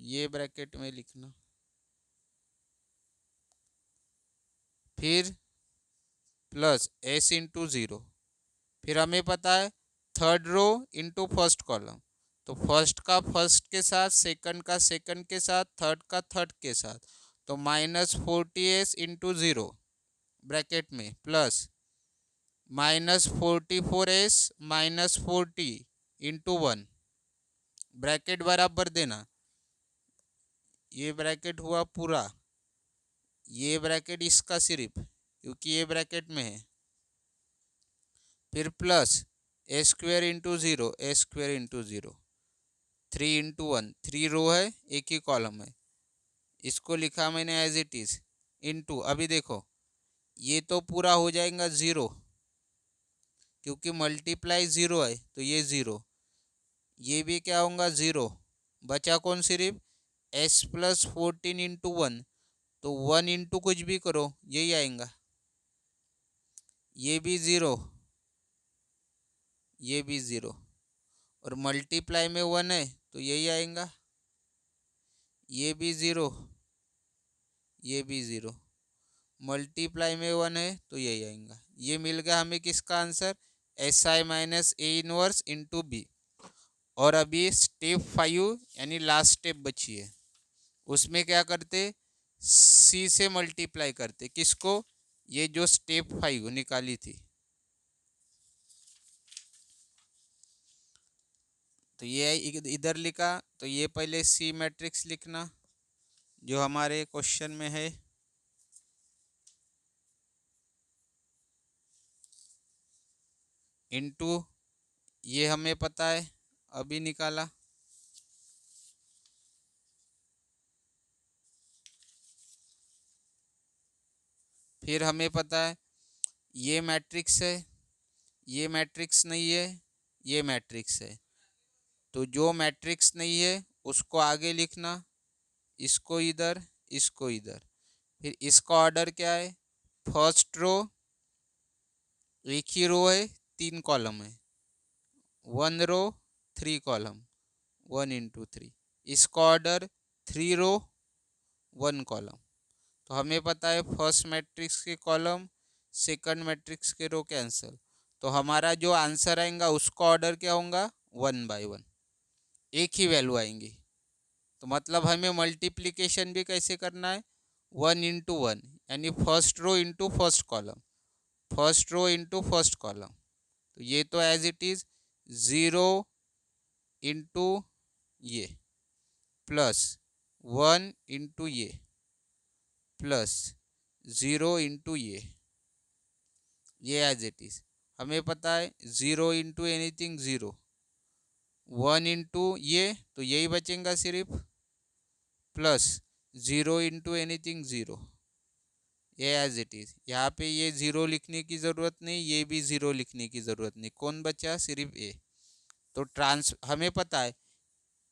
ये ब्रैकेट में लिखना, फिर प्लस एस इंटू ज़ीरो। फिर हमें पता है third row into first column, तो फर्स्ट का फर्स्ट के साथ, सेकंड का सेकंड के साथ, थर्ड का थर्ड के साथ। तो -40s इंटू ज़ीरो ब्रैकेट में प्लस -44s -40 इंटू 1 ब्रैकेट बराबर देना, ये ब्रैकेट हुआ पूरा, ये ब्रैकेट इसका सिर्फ क्योंकि ये ब्रैकेट में है, फिर प्लस ए स्क्वायर इंटू ज़ीरो, ए स्क्वायर इंटू ज़ीरो, 3 इंटू 1, 3 रो है एक ही कॉलम है, इसको लिखा मैंने एज इट इज़ इंटू, अभी देखो ये तो पूरा हो जाएगा ज़ीरो क्योंकि मल्टीप्लाई ज़ीरो है, तो ये ज़ीरो, ये भी क्या होगा ज़ीरो, बचा कौन सिर्फ एस प्लस 14 इंटू 1, तो 1 इंटू कुछ भी करो यही आएगा, ये भी ज़ीरो, ये भी ज़ीरो, और मल्टीप्लाई में 1 है तो यही आएगा, ये भी ज़ीरो, ये भी ज़ीरो, मल्टीप्लाई में 1 है तो यही आएगा। ये मिल गया हमें किसका answer, S I minus A inverse into B. और अभी स्टेप 5 यानी लास्ट स्टेप बची है, उसमें क्या करते, सी से मल्टीप्लाई करते, किसको, ये जो स्टेप 5 निकाली थी। तो ये इधर लिखा, तो ये पहले सी मैट्रिक्स लिखना जो हमारे क्वेश्चन में है, इनटू ये हमें पता है अभी निकाला, फिर हमें पता है ये मैट्रिक्स है, ये मैट्रिक्स नहीं है, ये मैट्रिक्स है, तो जो मैट्रिक्स नहीं है उसको आगे लिखना, इसको इधर, इसको इधर। फिर इसका ऑर्डर क्या है, फर्स्ट रो, एक ही रो है, 3 कॉलम है, 1 रो 3 कॉलम, 1 इंटू 3, इसका ऑर्डर 3 रो 1 कॉलम। तो हमें पता है फर्स्ट मैट्रिक्स के कॉलम, सेकंड मैट्रिक्स के रो कैंसिल, तो हमारा जो आंसर आएगा उसका ऑर्डर क्या होगा, 1 बाई 1, एक ही वैल्यू आएंगी। तो मतलब हमें मल्टीप्लिकेशन भी कैसे करना है, 1 इंटू 1 यानी first row into first column, first row into first column. तो ये तो एज इट इज़ 0 इंटू ये प्लस 1 इंटू ये प्लस 0 इंटू ये एज इट इज़। हमें पता है 0 इंटू एनीथिंग 0, 1 इंटू ये तो यही बचेगा सिर्फ, प्लस 0 इंटू एनीथिंग 0, ये एज इट इज़। यहाँ पे ये 0 लिखने की ज़रूरत नहीं, ये भी 0 लिखने की ज़रूरत नहीं, कौन बचा, सिर्फ ए। तो हमें पता है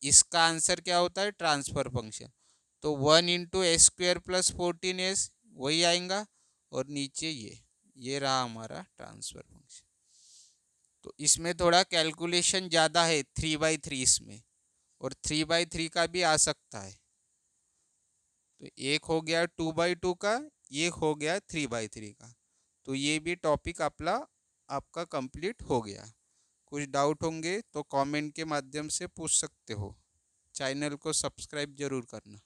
इसका आंसर क्या होता है, ट्रांसफर फंक्शन। तो 1 into S square plus 14s वही आएगा, और नीचे ये रहा हमारा ट्रांसफर फंक्शन। तो इसमें थोड़ा कैलकुलेशन ज़्यादा है 3/3 इसमें, और 3/3 का भी आ सकता है। तो एक हो गया 2/2 का, एक हो गया 3/3 का। तो ये भी टॉपिक आपका कंप्लीट हो गया। कुछ डाउट होंगे तो कमेंट के माध्यम से पूछ सकते हो। चैनल को सब्सक्राइब जरूर करना।